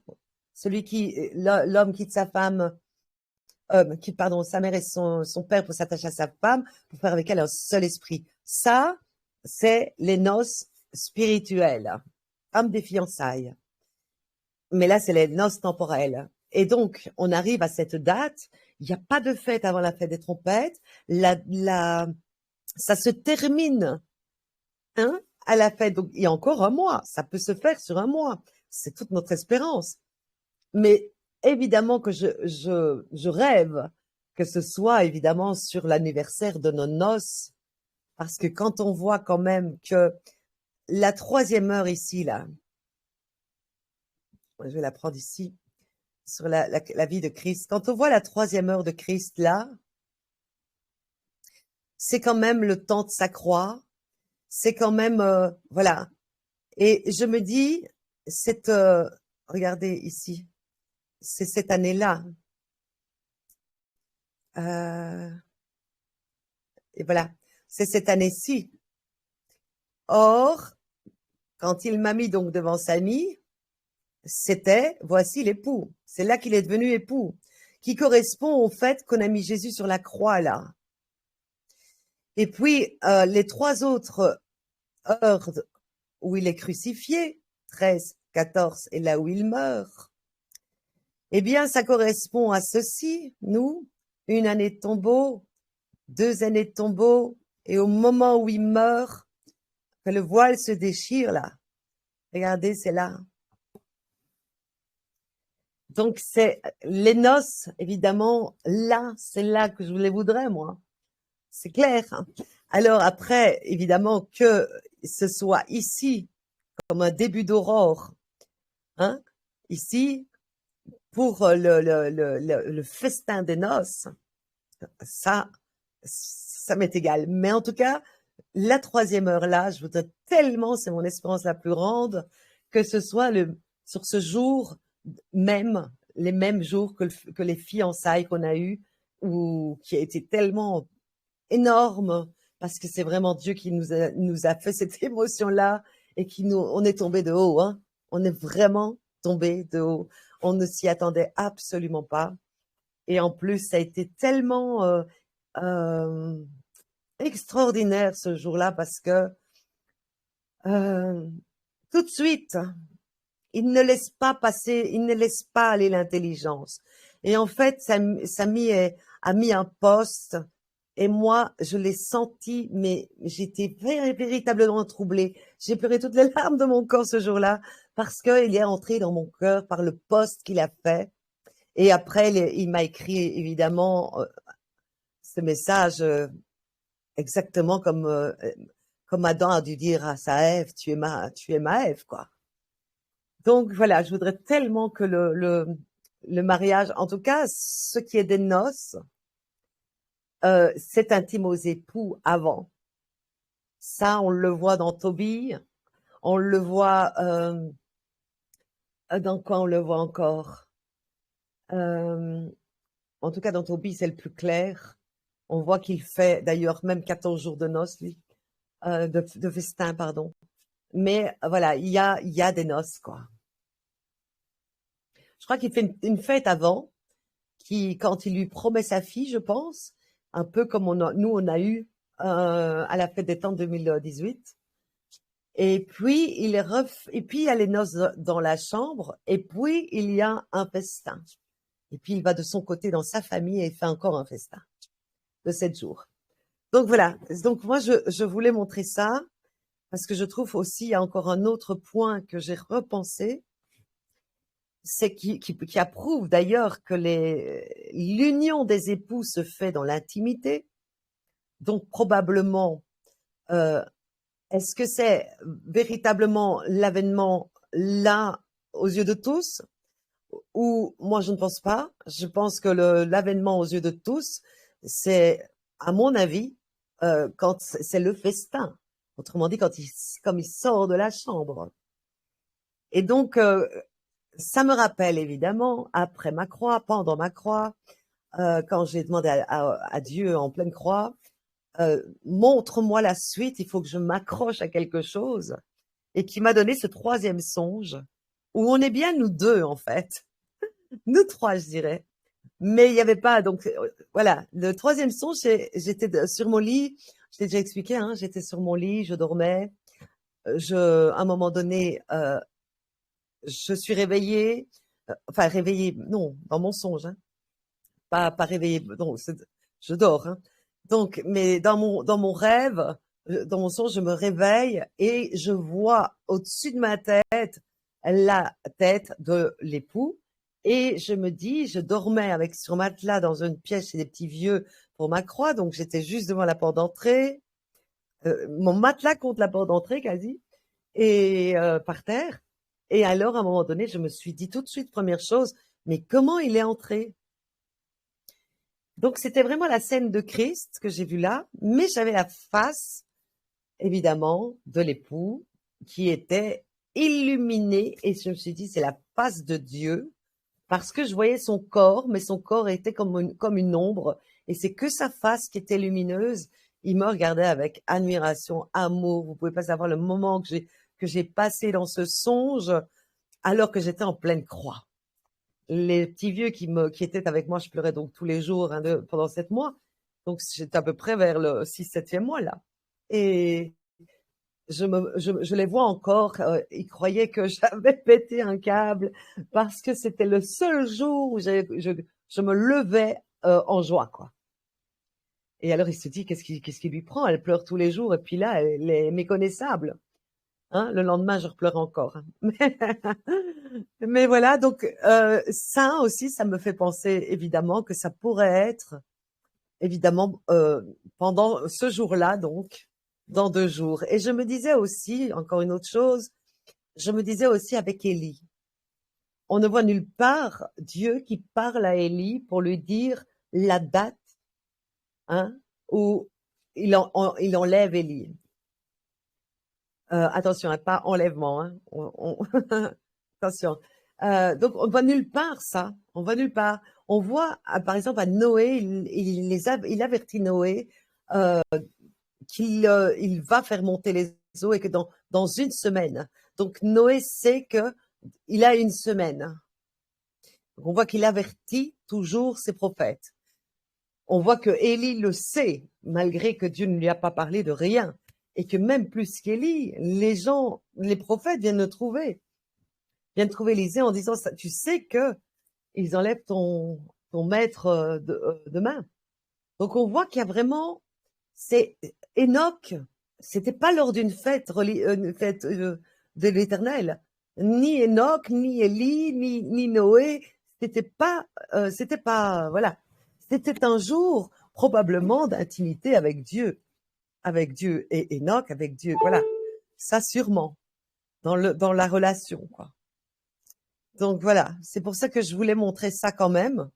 L'homme quitte sa femme, pardon, sa mère et son père pour s'attacher à sa femme, pour faire avec elle un seul esprit. Ça, c'est les noces spirituelles, comme des fiançailles. Mais là, c'est les noces temporelles. Et donc, on arrive à cette date. Il n'y a pas de fête avant la fête des trompettes. Ça se termine, hein, à la fête. Donc, il y a encore un mois. Ça peut se faire sur un mois. C'est toute notre espérance. Mais évidemment que je rêve que ce soit évidemment sur l'anniversaire de nos noces. Parce que quand on voit quand même que la troisième heure ici, là, je vais la prendre ici, sur la vie de Christ. Quand on voit la troisième heure de Christ là, c'est quand même le temps de sa croix. C'est quand même, voilà. Et je me dis, regardez ici, c'est cette année-là. Et voilà, c'est cette année-ci. Or, quand il m'a mis donc devant Samy, c'était, voici l'époux. C'est là qu'il est devenu époux, qui correspond au fait qu'on a mis Jésus sur la croix là. Et puis, les trois autres heures où il est crucifié, 13, 14, et là où il meurt, eh bien, ça correspond à ceci, nous, une année de tombeau, 2 années de tombeau, et au moment où il meurt, que le voile se déchire là. Regardez, c'est là. Donc c'est les noces, évidemment, là, c'est là que je les voudrais, moi. C'est clair, hein. Alors après, évidemment, que ce soit ici, comme un début d'aurore, hein, ici, pour le festin des noces, ça, ça m'est égal. Mais en tout cas, la troisième heure là, je voudrais tellement, c'est mon espérance la plus grande, que ce soit sur ce jour même, les mêmes jours que les fiançailles qu'on a eues, ou qui a été tellement énorme, parce que c'est vraiment Dieu qui nous a fait cette émotion-là et on est tombé de haut, hein. On est vraiment tombé de haut. On ne s'y attendait absolument pas. Et en plus, ça a été tellement euh, extraordinaire ce jour-là parce que euh, tout de suite, il ne laisse pas passer, il ne laisse pas aller l'intelligence. Et en fait, Samy a mis un poste et moi, je l'ai senti, mais j'étais véritablement troublée. J'ai pleuré toutes les larmes de mon corps ce jour-là parce qu'il est entré dans mon cœur par le poste qu'il a fait. Et après, il m'a écrit évidemment ce message exactement comme Adam a dû dire à sa Ève, tu es ma Ève, quoi. Donc voilà, je voudrais tellement que le mariage, en tout cas, ce qui est des noces, c'est intime aux époux avant. Ça, on le voit dans Tobie, on le voit dans quoi on le voit encore. En tout cas, dans Tobie, c'est le plus clair. On voit qu'il fait d'ailleurs même 14 jours de noces, lui, de festin, pardon. Mais voilà, il y a des noces, quoi. Je crois qu'il fait une fête avant, quand il lui promet sa fille, je pense, un peu comme nous on a eu à la fête des temps 2018. Et puis et puis il y a les noces dans la chambre, et puis il y a un festin. Et puis il va de son côté dans sa famille et il fait encore un festin de 7 jours. Donc voilà. Donc moi je voulais montrer ça parce que je trouve aussi il y a encore un autre point que j'ai repensé, c'est qui approuve d'ailleurs que l'union des époux se fait dans l'intimité. Donc probablement, euh, est-ce que c'est véritablement l'avènement là aux yeux de tous? Ou moi je ne pense pas. Je pense que l'avènement aux yeux de tous, c'est, à mon avis, quand c'est le festin. Autrement dit, comme il sort de la chambre. Et donc, ça me rappelle évidemment, après ma croix, pendant ma croix, quand j'ai demandé à Dieu en pleine croix, montre-moi la suite, il faut que je m'accroche à quelque chose, et qui m'a donné ce troisième songe, où on est bien nous deux en fait, nous trois je dirais, mais il n'y avait pas, donc voilà, le troisième songe, j'étais sur mon lit, je t'ai déjà expliqué, hein, j'étais sur mon lit, je dormais, à un moment donné, je suis réveillée, enfin réveillée, non, dans mon songe, hein, pas réveillée, non, je dors, hein. Donc, mais dans mon rêve, dans mon songe, je me réveille et je vois au-dessus de ma tête la tête de l'époux et je me dis, je dormais avec sur matelas dans une pièce chez des petits vieux pour ma croix, donc j'étais juste devant la porte d'entrée, mon matelas contre la porte d'entrée quasi et par terre. Et alors, à un moment donné, je me suis dit tout de suite, première chose, mais comment il est entré? Donc, c'était vraiment la scène de Christ que j'ai vue là, mais j'avais la face, évidemment, de l'époux qui était illuminée et je me suis dit, c'est la face de Dieu parce que je voyais son corps, mais son corps était comme une ombre et c'est que sa face qui était lumineuse. Il me regardait avec admiration, amour. Vous pouvez pas savoir le moment que j'ai passé dans ce songe alors que j'étais en pleine croix. Les petits vieux qui étaient avec moi, je pleurais donc tous les jours hein, pendant 7 mois. Donc j'étais à peu près vers le 6e, 7e mois là. Et je les vois encore. Ils croyaient que j'avais pété un câble parce que c'était le seul jour où je me levais en joie, quoi. Et alors il se dit qu'est-ce qui lui prend? Elle pleure tous les jours et puis là elle est méconnaissable. hein. Le lendemain, je repleure encore, hein. Mais voilà, donc ça aussi, ça me fait penser évidemment que ça pourrait être évidemment pendant ce jour-là, donc dans 2 jours. Et je me disais aussi, encore une autre chose, je me disais aussi avec Élie, on ne voit nulle part Dieu qui parle à Élie pour lui dire la date, hein, où il enlève Élie. Attention, hein, pas enlèvement, hein. Attention. Donc on voit nulle part ça. On voit nulle part. On voit, par exemple, à Noé, il avertit Noé qu'il il va faire monter les eaux et que dans une semaine. Donc Noé sait que il a une semaine. Donc, on voit qu'il avertit toujours ses prophètes. On voit que Élie le sait, malgré que Dieu ne lui a pas parlé de rien. Et que même plus qu'Élie, les prophètes viennent trouver Élisée en disant, tu sais que ils enlèvent ton maître de main. Donc on voit qu'il y a vraiment, c'est Enoch, c'était pas lors d'une fête, une fête de l'Éternel. Ni Enoch, ni Élie, ni Noé, c'était pas, voilà. C'était un jour probablement d'intimité avec Dieu et Enoch avec Dieu, voilà. Ça sûrement dans la relation, quoi. Donc voilà, c'est pour ça que je voulais montrer ça quand même,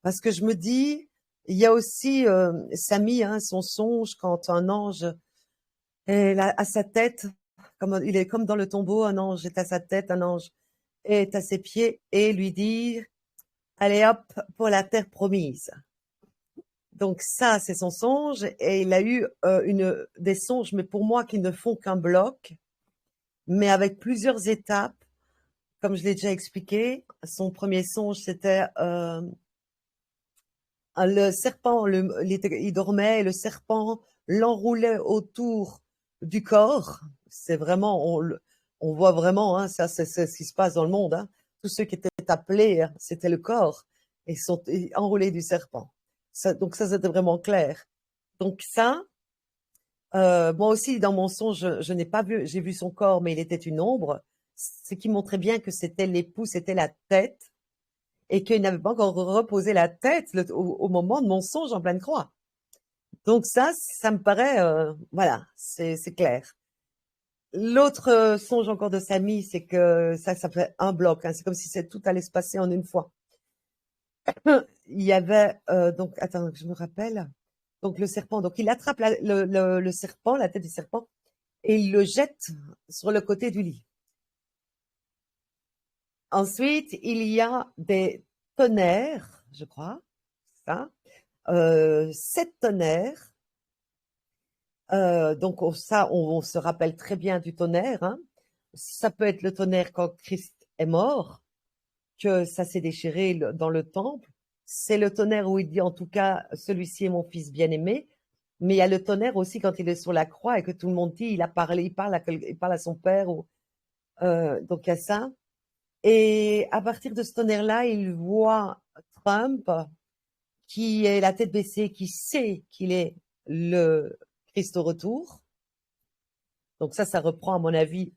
parce que je me dis, il y a aussi Samy, hein, son songe quand un ange est à sa tête, comme il est comme dans le tombeau, un ange est à sa tête, un ange est à ses pieds et lui dit, allez hop pour la terre promise. Donc ça, c'est son songe et il a eu des songes, mais pour moi qui ne font qu'un bloc, mais avec plusieurs étapes. Comme je l'ai déjà expliqué, son premier songe, c'était le serpent, il dormait et le serpent l'enroulait autour du corps. C'est vraiment, on voit vraiment, hein, ça, c'est ce qui se passe dans le monde. Hein. Tous ceux qui étaient appelés, hein, c'était le corps, et sont enroulés du serpent. Donc ça, c'était vraiment clair. Donc ça, moi aussi, dans mon songe, je n'ai pas vu, j'ai vu son corps, mais il était une ombre, ce qui montrait bien que c'était l'époux, c'était la tête, et qu'il n'avait pas encore reposé la tête au moment de mon songe en pleine croix. Donc ça me paraît, voilà, c'est clair. L'autre songe encore de Samy, c'est que ça fait un bloc, hein, c'est comme si tout allait se passer en une fois. Il y avait, donc, attends, je me rappelle, donc le serpent, donc il attrape le serpent, la tête du serpent, et il le jette sur le côté du lit. Ensuite, il y a des tonnerres, je crois, ça, 7 tonnerres. Donc on se rappelle très bien du tonnerre. Hein. Ça peut être le tonnerre quand Christ est mort, que ça s'est déchiré dans le temple. C'est le tonnerre où il dit en tout cas, celui-ci est mon fils bien-aimé. Mais il y a le tonnerre aussi quand il est sur la croix et que tout le monde dit, il parle à son père. Donc il y a ça. Et à partir de ce tonnerre-là, il voit Trump qui est la tête baissée, qui sait qu'il est le Christ au retour. Donc ça reprend à mon avis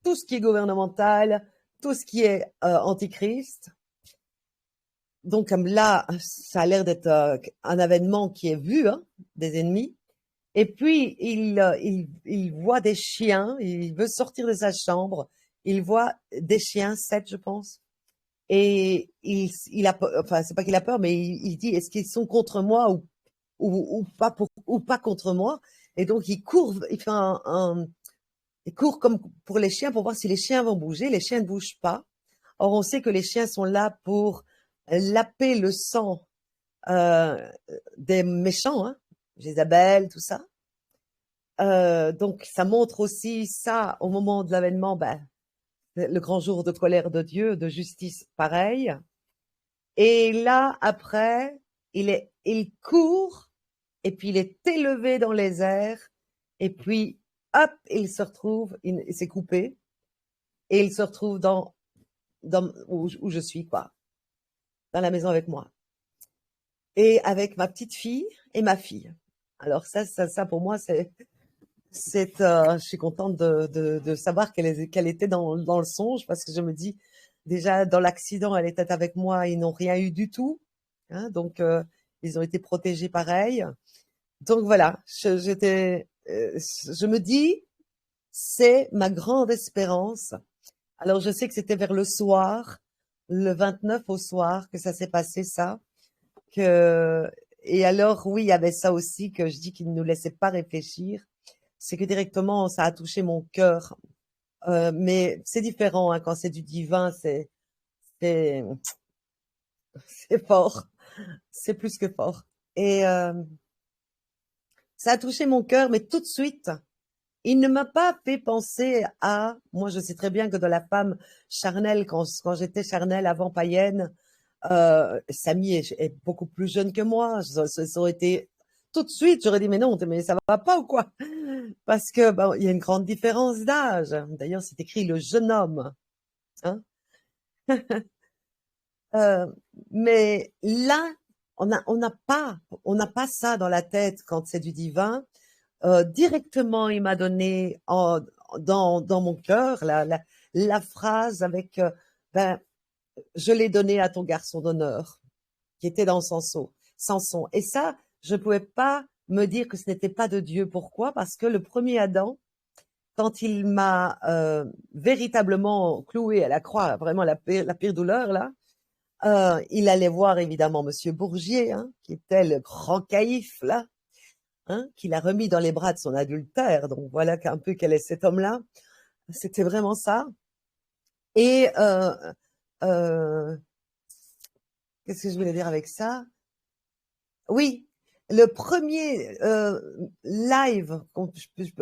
tout ce qui est gouvernemental, tout ce qui est antichrist. Donc là, ça a l'air d'être un avènement qui est vu hein, des ennemis. Et puis, il voit des chiens, il veut sortir de sa chambre, il voit des chiens, 7 je pense, et il a peur, enfin c'est pas qu'il a peur, mais il dit est-ce qu'ils sont contre moi ou pas contre moi? Et donc il court, il court comme pour les chiens pour voir si les chiens vont bouger. Les chiens ne bougent pas. Or on sait que les chiens sont là pour laper le sang des méchants, hein, Jézabel, tout ça. Donc ça montre aussi ça au moment de l'avènement, ben, le grand jour de colère de Dieu, de justice pareil. Et là, après, il court, et puis il est élevé dans les airs, et puis, hop, il se retrouve, il s'est coupé, et il se retrouve où je suis, quoi, dans la maison avec moi. Et avec ma petite fille et ma fille. Alors ça pour moi, Je suis contente de savoir qu'elle était dans le songe parce que je me dis, déjà, dans l'accident, elle était avec moi, ils n'ont rien eu du tout. Hein, donc, ils ont été protégés pareil. Donc voilà, je me dis, c'est ma grande espérance. Alors, je sais que c'était vers le soir, le 29 au soir, que ça s'est passé, ça. Que, et alors, oui, il y avait ça aussi que je dis qu'il ne nous laissait pas réfléchir. C'est que directement, ça a touché mon cœur. Mais c'est différent, hein, quand c'est du divin, c'est, c'est fort. C'est plus que fort. Et ça a touché mon cœur, mais tout de suite, il ne m'a pas fait penser à, moi je sais très bien que dans la femme charnelle, quand j'étais charnelle avant païenne, Samy est beaucoup plus jeune que moi. Ça aurait été tout de suite, j'aurais dit mais non, mais ça va pas ou quoi? Parce que bon, il y a une grande différence d'âge. D'ailleurs, c'est écrit le jeune homme, hein. Euh, mais là, on n'a pas ça dans la tête quand c'est du divin. Directement, il m'a donné dans mon cœur la phrase avec ben, je l'ai donné à ton garçon d'honneur, qui était dans Samson. Et ça, je ne pouvais pas me dire que ce n'était pas de Dieu. Pourquoi? Parce que le premier Adam, quand il m'a véritablement cloué à la croix, vraiment la pire douleur, là, il allait voir évidemment Monsieur Bourgier, hein, qui était le grand caïf, là, hein, qu'il a remis dans les bras de son adultère. Donc voilà un peu quel est cet homme-là. C'était vraiment ça. Et euh, qu'est-ce que je voulais dire avec ça? Oui, le premier live,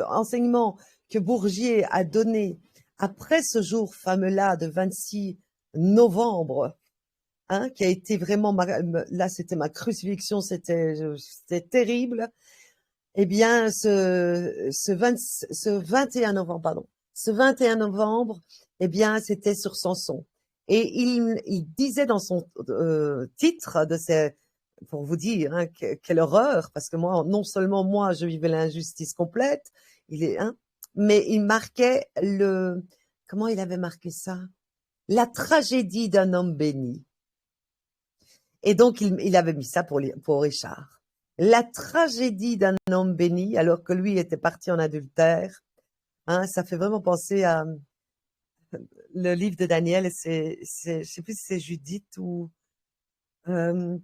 enseignement que Bourgier a donné après ce jour fameux-là de 26 novembre, hein, qui a été vraiment, là c'était ma crucifixion, c'était terrible. Eh bien, ce 21 novembre, pardon, ce 21 novembre, eh bien, c'était sur Samson. Et il disait dans son titre pour vous dire, hein, quelle horreur, parce que moi, non seulement moi, je vivais l'injustice complète, hein, mais il marquait comment il avait marqué ça? La tragédie d'un homme béni. Et donc, il avait mis ça pour Richard. La tragédie d'un homme béni, alors que lui était parti en adultère, hein, ça fait vraiment penser à le livre de Daniel, je sais plus si c'est Judith ou qu'on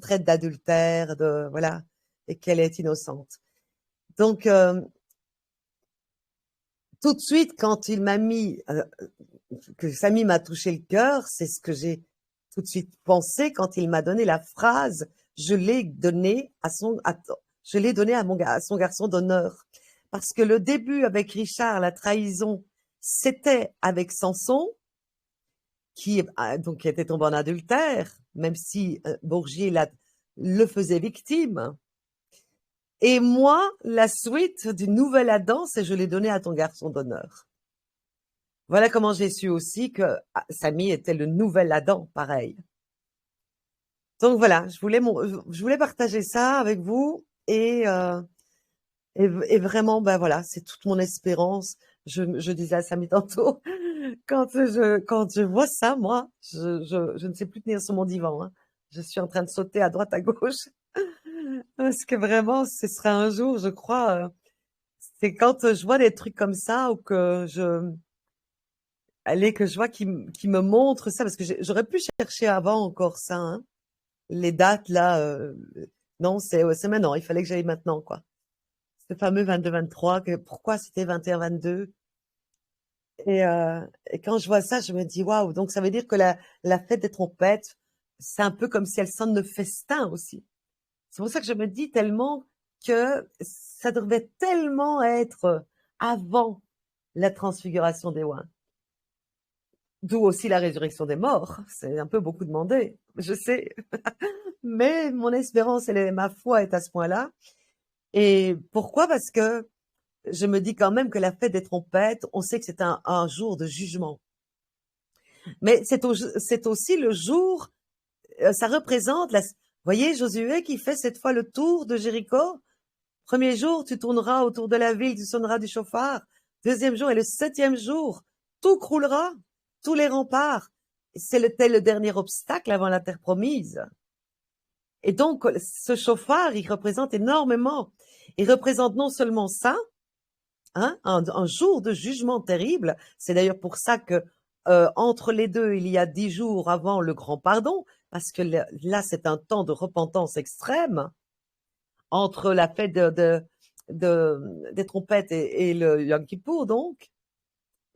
traite d'adultère, voilà, et qu'elle est innocente. Donc, tout de suite, quand il m'a mis, que Samy m'a touché le cœur, c'est ce que j'ai tout de suite pensé quand il m'a donné la phrase, je l'ai donné je l'ai donné à son garçon d'honneur. Parce que le début avec Richard, la trahison, c'était avec Samson, qui était tombé en adultère, même si Bourgier le faisait victime. Et moi, la suite du nouvel Adam, c'est je l'ai donné à ton garçon d'honneur. Voilà comment j'ai su aussi que Samy était le nouvel Adam, pareil. Donc voilà, je voulais partager ça avec vous et vraiment, ben voilà, c'est toute mon espérance. Je disais à Samy tantôt, quand je vois ça, moi, je ne sais plus tenir sur mon divan, hein. Je suis en train de sauter à droite, à gauche. Parce que vraiment, ce sera un jour, je crois, c'est quand je vois des trucs comme ça ou que je vois qui me montre ça, parce que j'aurais pu chercher avant encore ça, hein. Les dates là, non, c'est maintenant. Il fallait que j'aille maintenant, quoi. Ce fameux 22-23, pourquoi c'était 21-22? Et quand je vois ça, je me dis waouh. Donc ça veut dire que la fête des trompettes, c'est un peu comme si elle sonne le festin aussi. C'est pour ça que je me dis tellement que ça devait tellement être avant la transfiguration des oins. D'où aussi la résurrection des morts. C'est un peu beaucoup demandé, je sais. Mais mon espérance, ma foi est à ce point-là. Et pourquoi? Parce que je me dis quand même que la fête des trompettes, on sait que c'est un jour de jugement. Mais c'est aussi le jour, ça représente voyez, Josué qui fait cette fois le tour de Jéricho, Premier jour, tu tourneras autour de la ville, tu sonneras du chauffard. Deuxième jour et le septième jour, tout croulera, tous les remparts. Tel le dernier obstacle avant la terre promise. Et donc, ce chauffard, il représente énormément. Il représente non seulement ça, hein, un jour de jugement terrible. C'est d'ailleurs pour ça que entre les deux, il y a 10 jours avant le grand pardon, parce que là, c'est un temps de repentance extrême entre la fête des trompettes et le Yom Kippour, donc.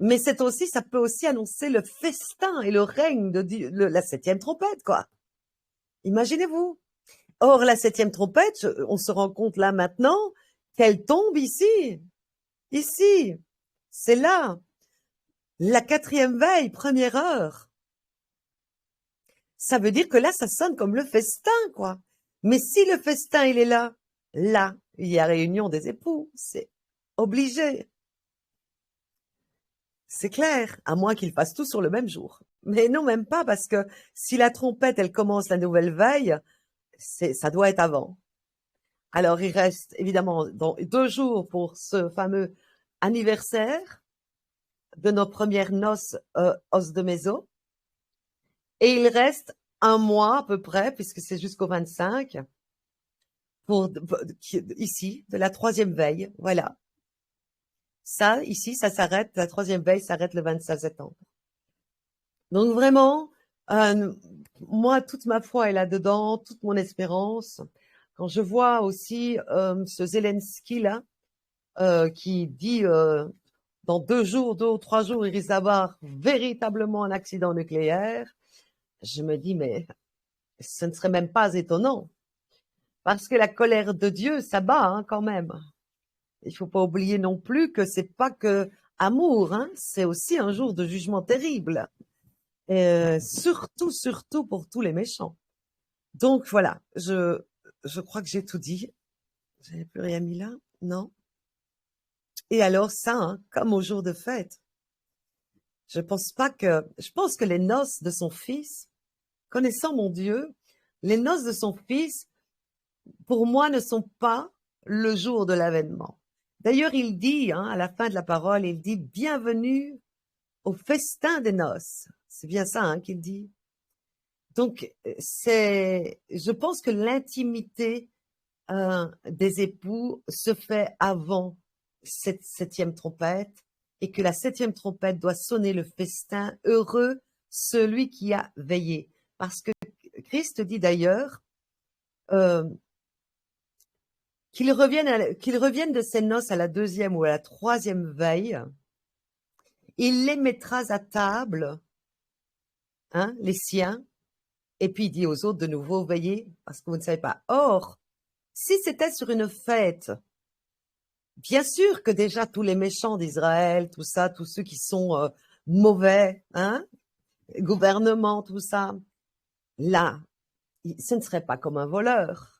Mais c'est aussi, ça peut aussi annoncer le festin et le règne de la septième trompette, quoi. Imaginez-vous. Or, la septième trompette, on se rend compte là maintenant qu'elle tombe ici. Ici. C'est là. La quatrième veille, première heure. Ça veut dire que là, ça sonne comme le festin, quoi. Mais si le festin, il est là, il y a réunion des époux. C'est obligé. C'est clair, à moins qu'ils fassent tout sur le même jour. Mais non, même pas, parce que si la trompette, elle commence la nouvelle veille, ça doit être avant. Alors, il reste évidemment 2 jours pour ce fameux anniversaire de nos premières noces os de Méso. Et il reste 1 mois à peu près, puisque c'est jusqu'au 25, ici, de la 3e veille. Voilà. Ça, ici, ça s'arrête, la 3e veille s'arrête le 25 septembre. Donc vraiment, moi, toute ma foi est là-dedans, toute mon espérance. Quand je vois aussi ce Zelensky là, qui dit dans 2 jours, 2 ou 3 jours, il risque d'avoir véritablement un accident nucléaire, je me dis, mais ce ne serait même pas étonnant. Parce que la colère de Dieu, ça bat hein, quand même. Il faut pas oublier non plus que c'est pas que amour, hein, c'est aussi un jour de jugement terrible. Surtout pour tous les méchants. Donc voilà, je crois que j'ai tout dit. J'avais plus rien mis là, non? Et alors ça, hein, comme au jour de fête, je pense que les noces de son fils, connaissant mon Dieu, les noces de son fils, pour moi, ne sont pas le jour de l'avènement. D'ailleurs, il dit, hein, à la fin de la parole, il dit « Bienvenue au festin des noces ». C'est bien ça hein, qu'il dit. Donc, je pense que l'intimité des époux se fait avant cette 7e trompette et que la 7e trompette doit sonner le festin. Heureux celui qui a veillé. Parce que Christ dit d'ailleurs qu'il revienne de ses noces à la 2e ou à la 3e veille. Il les mettra à table, hein, les siens, et puis il dit aux autres de nouveau, veillez, parce que vous ne savez pas. Or, si c'était sur une fête, bien sûr que déjà tous les méchants d'Israël, tout ça, tous ceux qui sont mauvais, hein, gouvernement, tout ça, là, ce ne serait pas comme un voleur.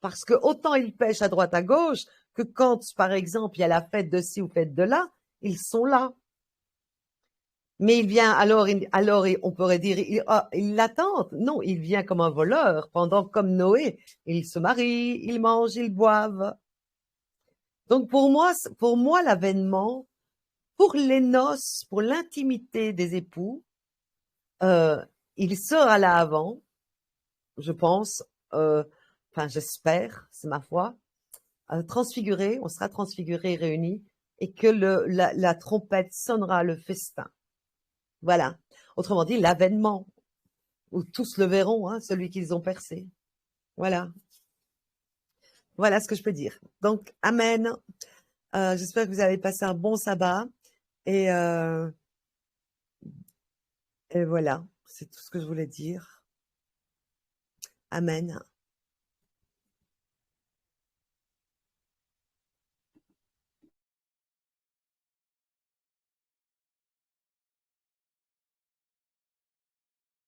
Parce que autant ils pêchent à droite à gauche que quand, par exemple, il y a la fête de ci ou fête de là, ils sont là. Mais il vient, alors on pourrait dire, il l'attend. Non, il vient comme un voleur, pendant comme Noé, ils se marient, ils mangent, ils boivent. Donc pour moi, l'avènement, pour les noces, pour l'intimité des époux, il sera là avant, je pense, enfin j'espère, c'est ma foi, transfiguré, on sera transfigurés, réunis, et que la trompette sonnera le festin. Voilà. Autrement dit, l'avènement, où tous le verront, hein, celui qu'ils ont percé. Voilà. Voilà ce que je peux dire. Donc, amen. J'espère que vous avez passé un bon sabbat. Et voilà, c'est tout ce que je voulais dire. Amen.